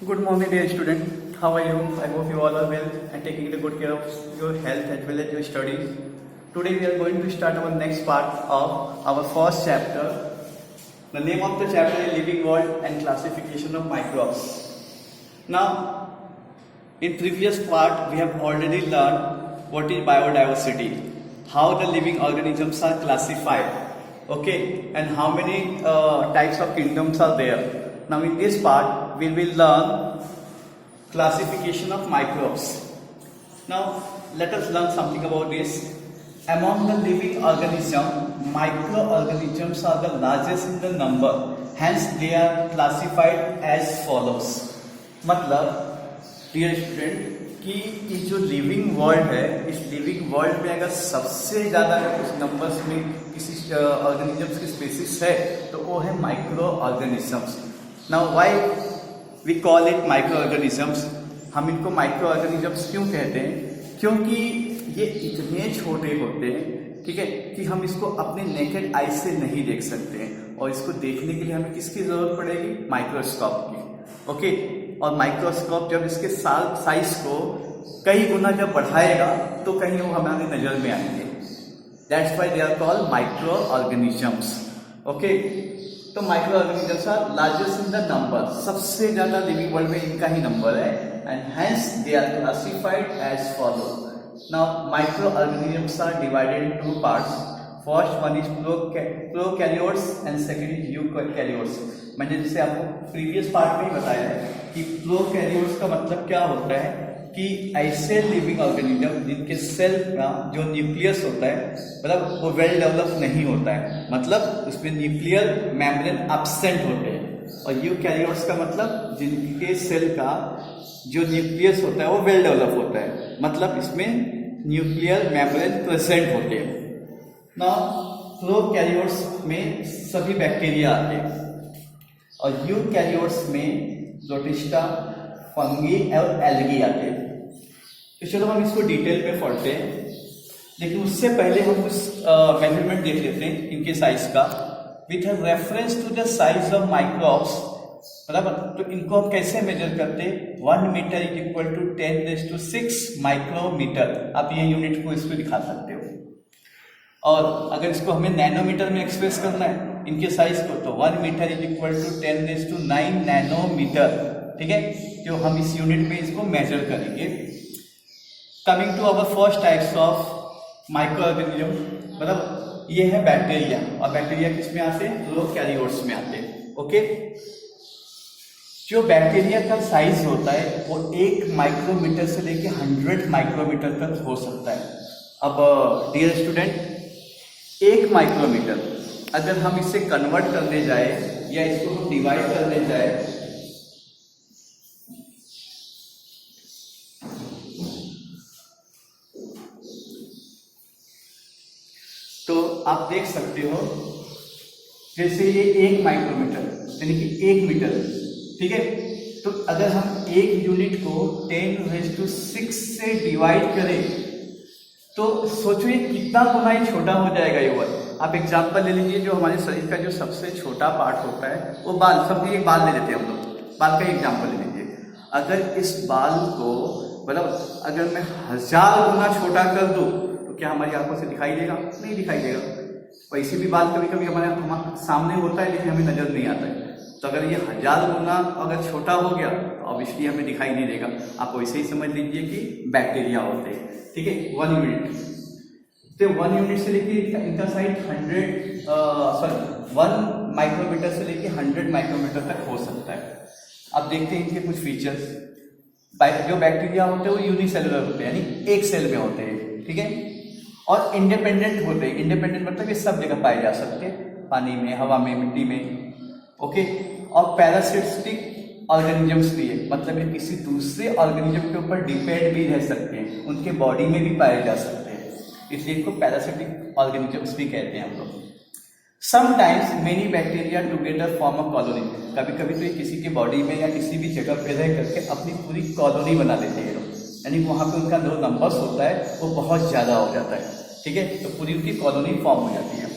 Good morning, dear student. How are you? I hope you all are well and taking the good care of your health as well as your studies. Today we are going to start our next part of our first chapter. The name of the chapter is Living World and Classification of Microbes. Now, in previous part we have already learned what is biodiversity, how the living organisms are classified, okay, and how many types of kingdoms are there. Now in this part we will learn classification of microbes. Now let us learn something about this. Among the living organisms, microorganisms are the largest in the number, hence they are classified as follows. मतलब dear student कि ये जो living world है, इस living world में अगर सबसे ज़्यादा कुछ नंबर्स में किसी ऑर्गेनिजम्स की स्पीसीज है तो वो है micro organisms. Now why we call it micro organisms. हम इनको माइक्रो ऑर्गेनिजम्स क्यों कहते हैं? क्योंकि ये इतने छोटे होते हैं, ठीक है, कि हम इसको अपने नेकेड आई से नहीं देख सकते हैं, और इसको देखने के लिए हमें किसकी जरूरत पड़ेगी? माइक्रोस्कोप की. ओके, और माइक्रोस्कोप जब इसके साइज को कई गुना जब बढ़ाएगा तो कहीं वो हमारी नजर में आएंगे. That's why they are called micro organisms. Okay, तो micro organisms are largest in the number, सबसे ज्यादा लिविंग वर्ल्ड में इनका ही नंबर है, and hence they are classified as follow. Now micro organisms are divided in two parts. First one is prokaryotes and second is eukaryotes. मैंने जैसे आपको previous part में ही बताया है कि प्रोकैरियोट्स का मतलब क्या होता है कि ऐसे लिविंग ऑर्गेनिज्म जिनके सेल का जो न्यूक्लियस होता है मतलब वो वेल डेवलप नहीं होता है, मतलब उसमें न्यूक्लियर मेम्ब्रेन एब्सेंट होते हैं. और यूकैरियोट्स का मतलब जिनके सेल का जो न्यूक्लियस होता है वो वेल डेवलप होता है, मतलब इसमें न्यूक्लियर मेम्ब्रेन प्रेजेंट होते हैं. ना प्रोकैरियोट्स में सभी बैक्टीरिया आते हैं और यूकैरियोट्स में प्रोटिस्टा, फंगी और एल्गी आते हैं. तो चलो हम इसको डिटेल में पढ़ते हैं, लेकिन उससे पहले हम कुछ मेजरमेंट देख लेते हैं इनके साइज का. With reference to the size of microbes, बराबर. तो इनको हम कैसे मेजर करते हैं? 1 metre is equal to 10⁶ micrometre. आप ये यूनिट को इसको दिखा सकते हो. और अगर इसको हमें नैनोमीटर में एक्सप्रेस करना है इनके साइज को, तो 1 metre is equal to 10⁹ nanometre. ठीक है, तो हम इस यूनिट में इसको मेजर करेंगे. Coming to our first types of micro organism, मतलब ये है बैक्टीरिया, और बैक्टीरिया किस में आते हैं? प्रोकैरियोट्स में आते हैं. ओके, जो बैक्टीरिया का साइज होता है वो 1 माइक्रोमीटर से लेके 100 माइक्रोमीटर तक हो सकता है. अब डियर स्टूडेंट, 1 माइक्रोमीटर अगर हम इसे कन्वर्ट करने जाए या इसको हम डिवाइड करने जाए तो आप देख सकते हो जैसे ये 1 माइक्रोमीटर यानी कि 1 मीटर, ठीक है. तो अगर हम एक यूनिट को 10⁶ से डिवाइड करें तो सोचो ये कितना गुना ही छोटा हो जाएगा ये वर्ड. आप एग्जांपल ले लीजिए, जो हमारे शरीर का जो सबसे छोटा पार्ट होता है वो बाल. समझिए बाल ले लेते हैं हम लोग, बाल का एग्जांपल ले लीजिए. अगर इस बाल को मतलब अगर मैं 1000 गुना छोटा कर दूं तो क्या हमारी आंखों से दिखाई देगा? नहीं दिखाई देगा. वैसे भी बाल कभी कभी हमारे सामने होता है लेकिन हमें नजर नहीं आता है. तो अगर ये 1000 गुना अगर छोटा हो गया तो ऑब्वियसली हमें दिखाई नहीं देगा. आप वैसे ही समझ लीजिए कि बैक्टीरिया होते हैं. ठीक है, 1 यूनिट. तो 1 यूनिट से लेके इनका साइज 1 माइक्रोमीटर से लेके 100 माइक्रोमीटर तक हो सकता है. अब देखते हैं इनके कुछ फीचर्स. जो बैक्टीरिया होते हैं वो यूनिसेलुलर होते हैं, यानी एक सेल में होते हैं. ठीक है, और इंडिपेंडेंट होते हैं. इंडिपेंडेंट मतलब ये सब जगह पाए जा सकते हैं, पानी में, हवा में, मिट्टी में. ओके, और पैरासिटिक ऑर्गेनिजम्स भी है, मतलब ये किसी दूसरे ऑर्गेनिज्म के ऊपर डिपेंड भी रह सकते हैं, उनके बॉडी में भी पाए जा सकते हैं, इसलिए इनको पैरासिटिक ऑर्गेनिजम्स भी कहते हैं हम लोग. Sometimes many bacteria together form a colony. कभी कभी तो ये किसी के बॉडी में या किसी भी जगह पे रह करके अपनी पूरी कॉलोनी बना लेते हैं, यानी वहाँ पे उनका जो नंबर्स होता है वो बहुत ज़्यादा हो जाता है. ठीक है, तो पूरी उनकी कॉलोनी फॉर्म हो जाती है.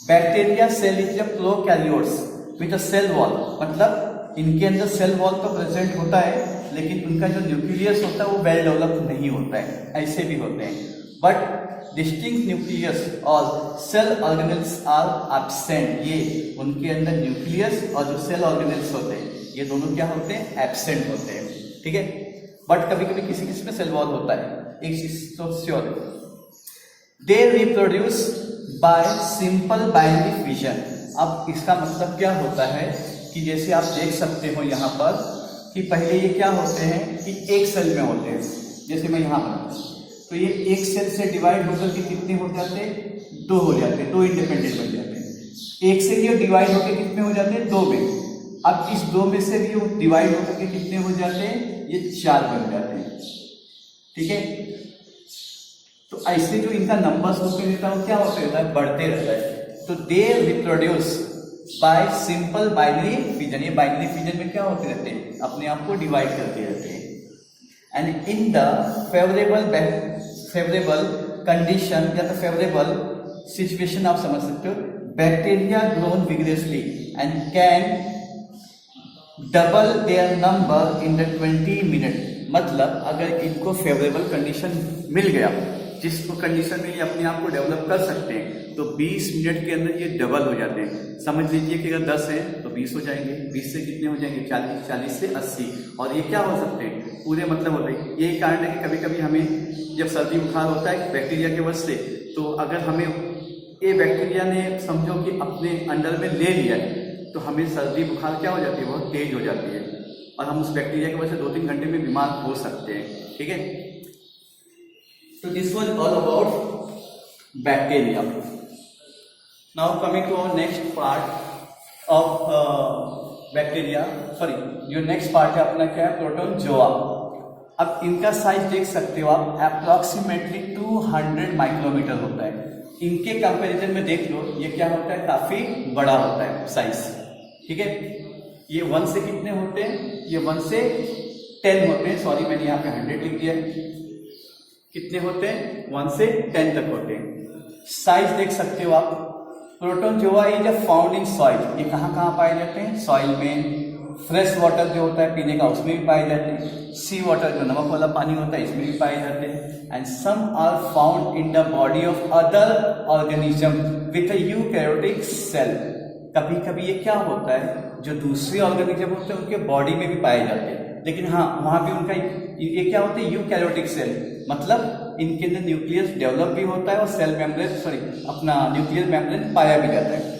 Bacteria cell is prokaryotes with a cell wall, मतलब इनके अंदर सेल वॉल तो प्रेजेंट होता है, लेकिन उनका जो न्यूक्लियस होता है वो वेल डेवलप नहीं होता है, ऐसे भी होते हैं। बट डिस्टिंक्ट न्यूक्लियस और सेल ऑर्गेनेल्स आर एब्सेंट, ये उनके अंदर न्यूक्लियस और जो सेल ऑर्गेनेल्स होते हैं ये दोनों क्या होते हैं, एब्सेंट होते हैं, ठीक है। बट कभी कभी किसी किसी में सेल वॉल होता है, एक चीज तो श्योर है। They reproduce by simple binary fission. अब इसका मतलब क्या होता है कि जैसे आप देख सकते हो यहाँ पर कि पहले ये क्या होते हैं कि एक सेल में होते हैं, जैसे मैं यहाँ पर, तो ये एक सेल से डिवाइड होकर के कितने हो जाते हैं, 2 हो जाते हैं, 2 इंडिपेंडेंट बन जाते हैं। एक से ये डिवाइड होकर कितने हो जाते हैं, 2 में। अब इस 2 में से भी वो डिवाइड होकर के कितने हो जाते हैं, ये 4 बन जाते हैं, ठीक है। तो ऐसे जो इनका नंबर्स होते रहता है वो क्या होते रहता है, बढ़ते रहता है। तो they reproduce by simple binary fission, ये बाइनरी फिजन में क्या होते रहते हैं, अपने आप को डिवाइड करते रहते हैं। And in the favourable condition या तो फेवरेबल सिचुएशन आप समझ सकते हो, bacteria grown vigorously and can double their number in the 20 minute. मतलब अगर इनको फेवरेबल कंडीशन मिल गया, जिसको कंडीशन में ये अपने आप को डेवलप कर सकते हैं, तो 20 मिनट के अंदर ये डबल हो जाते हैं। समझ लीजिए कि अगर 10 है तो 20 हो जाएंगे, 20 से कितने हो जाएंगे, 40, 40 से 80, और ये क्या हो सकते हैं, पूरे मतलब होते हैं। यही कारण है कि कभी कभी हमें जब सर्दी बुखार होता है बैक्टीरिया के वजह से, तो अगर हमें ये बैक्टीरिया ने समझो कि अपने अंडर में ले लिया है, तो हमें सर्दी बुखार क्या हो जाती है, बहुत तेज हो जाती है, और हम उस बैक्टीरिया की वजह से 2-3 घंटे में बीमार हो सकते हैं, ठीक है। So this was all about bacteria. Now coming to our next part of bacteria. Sorry, जो next part है अपना क्या है, प्रोटोजोआ। अब इनका साइज देख सकते हो आप, अप्रोक्सीमेटली 200 माइक्रोमीटर होता है। इनके कंपैरिजन में देख लो, ये क्या होता है, काफी बड़ा होता है साइज, ठीक है। ये 1 से कितने होते हैं, ये 1 से 10 होते हैं, सॉरी मैंने यहाँ पे 100 लिख दिया है। कितने होते हैं, 1 से 10 तक होते हैं। साइज देख सकते हो आप। Protozoa is found in soil, ये कहाँ कहाँ पाए जाते हैं, सॉइल में। फ्रेश वाटर जो होता है पीने का, उसमें भी पाए जाते हैं। सी वाटर जो नमक वाला पानी होता है, इसमें भी पाए जाते हैं। And some are found in the body of other organism with a eukaryotic cell. कभी कभी ये क्या होता है, जो दूसरे ऑर्गेनिज्म होते हैं उनके बॉडी में भी पाए जाते हैं, लेकिन हाँ वहां भी उनका ये क्या होता है, यूकैरियोटिक सेल, मतलब इनके अंदर न्यूक्लियस डेवलप भी होता है और सेल मेम्ब्रेन अपना न्यूक्लियर मेम्ब्रेन पाया भी जाता है।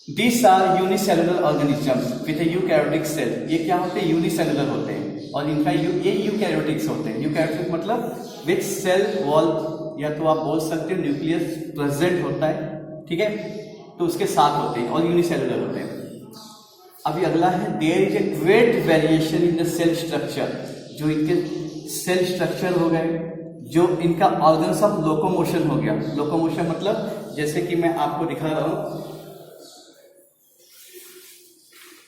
These are unicellular organisms with a eukaryotic cell. ये क्या होते हैं, यूनिसेलुलर होते हैं, और इनका ये यूकैरियोटिक्स होते हैं। यूकैरियोटिक मतलब विथ सेल वॉल, या तो आप बोल सकते हो न्यूक्लियस प्रेजेंट होता है, ठीक है, तो उसके साथ होते हैं और यूनिसेलुलर होते हैं। अभी अगला है, there is a great variation in the cell structure. जो इनके सेल स्ट्रक्चर हो गए, जो इनका ऑर्गन्स ऑफ लोकोमोशन हो गया। लोकोमोशन मतलब जैसे कि मैं आपको दिखा रहा हूं,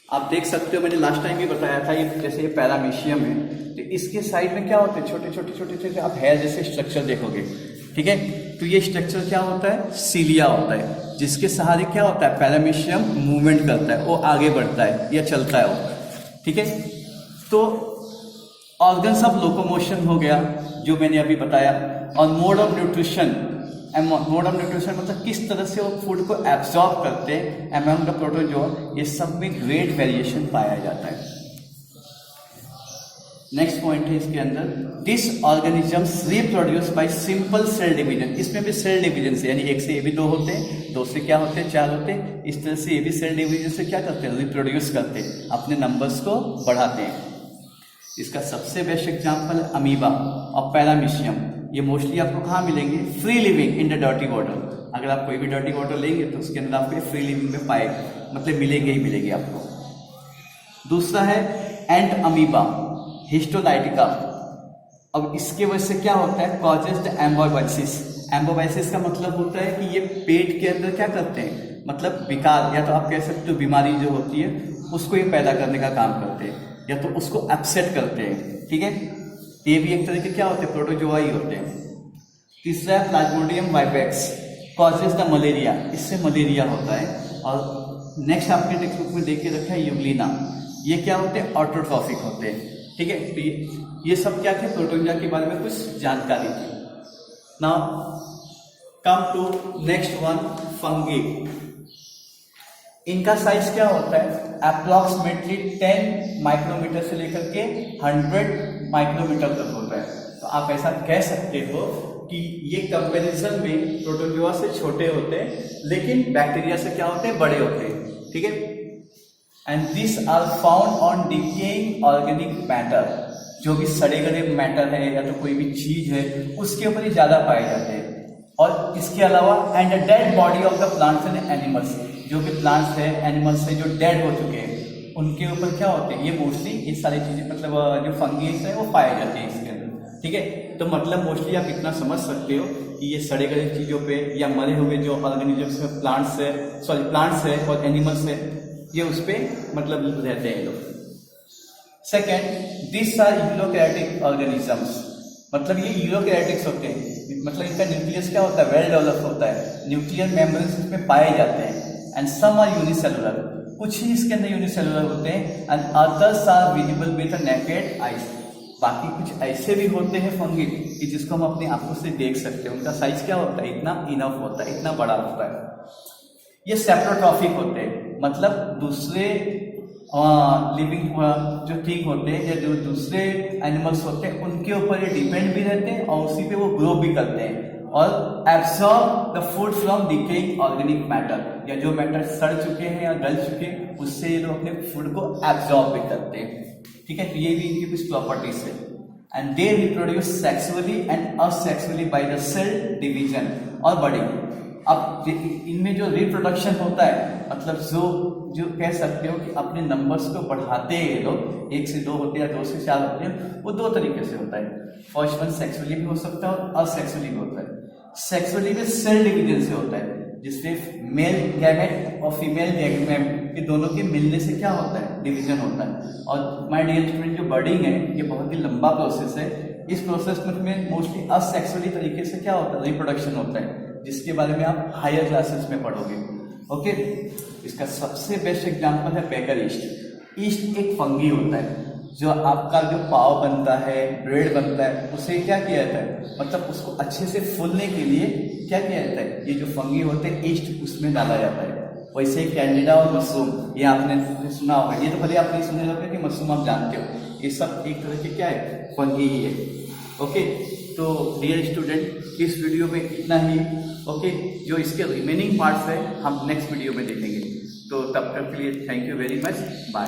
आप देख सकते हो, मैंने लास्ट टाइम भी बताया था, ये जैसे ये पैरामीशियम है, तो इसके साइड में क्या होते हैं, छोटे छोटे छोटे छोटे आप हेयर जैसे स्ट्रक्चर देखोगे, ठीक है। तो ये स्ट्रक्चर क्या होता है, सीलिया होता है, जिसके सहारे क्या होता है, पैरामीशियम मूवमेंट करता है, वो आगे बढ़ता है या चलता है वो, ठीक है। तो ऑर्गन्स ऑफ लोकोमोशन हो गया जो मैंने अभी बताया, और mode of nutrition. Mode of nutrition मतलब किस तरह से वो फूड को एब्जॉर्ब करते हैं अमंग द प्रोटोजोआ, ये सब में ग्रेट वेरिएशन पाया जाता है। नेक्स्ट पॉइंट है इसके अंदर, this organisms reproduce by simple cell division. इसमें भी सेल डिवीजन से, यानी एक से ये भी 2 होते हैं, 2 से क्या होते हैं, 4 होते हैं। इस तरह से ये भी सेल डिवीजन से क्या करते हैं, रिप्रोड्यूस करते हैं, अपने नंबर्स को बढ़ाते हैं। इसका सबसे बेस्ट एग्जाम्पल है अमीबा और पैरामीशियम। ये मोस्टली आपको कहाँ मिलेंगे, free living in the dirty water. अगर आप कोई भी डर्टी वाटर लेंगे तो उसके अंदर आपको फ्री लिविंग में पाए, मतलब मिलेंगे ही मिलेंगे आपको। दूसरा है एंड अमीबा हिस्टोलाइटिका। अब इसके वजह से क्या होता है, कॉजेज द एम्बोबाइसिस। एम्बोबाइसिस का मतलब होता है कि ये पेट के अंदर क्या करते हैं, मतलब विकार, या तो आप कह सकते हो बीमारी जो होती है उसको ये पैदा करने का काम करते हैं, या तो उसको अपसेट करते हैं, ठीक है। ये भी एक तरह के क्या होते हैं, प्रोटोजोआ ही होते हैं। तीसरा है प्लाज्मोडियम वाइपेक्स, कॉजेज द मलेरिया, इससे मलेरिया होता है। और नेक्स्ट आपके टेक्स्ट बुक में देख के रखा है यूग्लिना। ये क्या होते हैं? ऑटोट्रॉफिक होते हैं। ठीक है, तो ये सब क्या थे? प्रोटोजोआ के बारे में कुछ जानकारी थी। Now come to next one, fungi. इनका साइज क्या होता है? अप्रोक्सीमेटली 10 माइक्रोमीटर से लेकर के 100 माइक्रोमीटर तक होता है। तो आप ऐसा कह सकते हो कि ये कंपैरिजन में प्रोटोजोआ से छोटे होते हैं, लेकिन बैक्टीरिया से क्या होते हैं? बड़े होते हैं। ठीक है, and this are found on decaying organic matter. जो भी सड़े गले मैटर है या तो कोई भी चीज है उसके ऊपर ही ज्यादा पाए जाते हैं। और इसके अलावा and the dead body of the plants and animals, जो भी प्लांट्स है, एनिमल्स है जो डेड हो चुके हैं, उनके ऊपर क्या होते हैं? ये मोस्टली ये सारी चीजें मतलब जो फंगीज है वो पाए जाते हैं इसके अंदर। ठीक है, तो मतलब मोस्टली आप इतना समझ सकते हो कि ये सड़े गले चीजों पे या मरे हुए जो ऑर्गेनिजम्स में प्लांट्स है और एनिमल्स है, ये उस पे मतलब रहते हैं लोग। Second, this are eukaryotic organisms. मतलब ये यूरोकैरियोटिक्स होते हैं, मतलब इनका न्यूक्लियस क्या होता है? वेल डेवलप होता है, न्यूक्लियर मेम्ब्रेन्स इसमें पाए जाते हैं। एंड सम आर यूनिसेलुलर, कुछ ही इसके अंदर यूनिसेलुलर होते हैं। And others are visible with a naked eyes. बाकी कुछ ऐसे भी होते हैं फंगी कि जिसको हम अपनी आंखों से देख सकते हैं। उनका साइज क्या होता है? इतना इनफ होता है, इतना बड़ा होता है। ये सेप्रोट्रॉफिक होते हैं, मतलब दूसरे लिविंग जो थिंग होते हैं या जो दूसरे एनिमल्स होते हैं उनके ऊपर ये डिपेंड भी रहते हैं और उसी पे वो ग्रो भी करते हैं और absorb the food from decaying organic matter, या जो मैटर सड़ चुके हैं या गल चुके हैं उससे ये लोग अपने फूड को एब्सॉर्ब भी करते हैं। ठीक है, तो ये भी इनकी कुछ प्रॉपर्टीज है। And they reproduce sexually and asexually by the cell division और बर्डिंग। अब इनमें जो रिप्रोडक्शन होता है, मतलब जो कह सकते हो कि अपने नंबर्स को बढ़ाते हैं लोग, 1 से 2 होते हैं या 2 से 4 होते हैं, वो 2 तरीके से होता है। फर्स्ट वन सेक्सुअली भी हो सकता है और असेक्सुअली भी होता है। सेक्सुअली में सेल डिवीजन से होता है, जिसमें मेल गैमेट और फीमेल गैमेट के दोनों के मिलने से क्या होता है? डिवीजन होता है। और माय डियर स्टूडेंट, जो बर्डिंग है ये बहुत ही लंबा प्रोसेस है। इस प्रोसेस में मोस्टली असेक्सुअली तरीके से क्या होता है? रिप्रोडक्शन होता है, जिसके बारे में आप हायर क्लासेस में पढ़ोगे। ओके, इसका सबसे बेस्ट एग्जांपल है बेकर ईस्ट। ईस्ट एक फंगी होता है, जो आपका जो पाव बनता है, ब्रेड बनता है, उसे क्या किया जाता है? मतलब उसको अच्छे से फूलने के लिए क्या किया जाता है? ये जो फंगी होते हैं ईस्ट, उसमें डाला जाता है। वैसे ही कैंडिडा और मशरूम, ये आपने सुना होगा। ये तो भले आप नहीं सुने होंगे कि मशरूम आप जानते हो, ये सब एक तरह के क्या है? फंगी ही है। ओके, तो डियर स्टूडेंट, इस वीडियो में इतना ही। ओके, जो इसके रिमेनिंग पार्ट्स है हम नेक्स्ट वीडियो में देखेंगे। तो तब तक के लिए thank you very much, bye.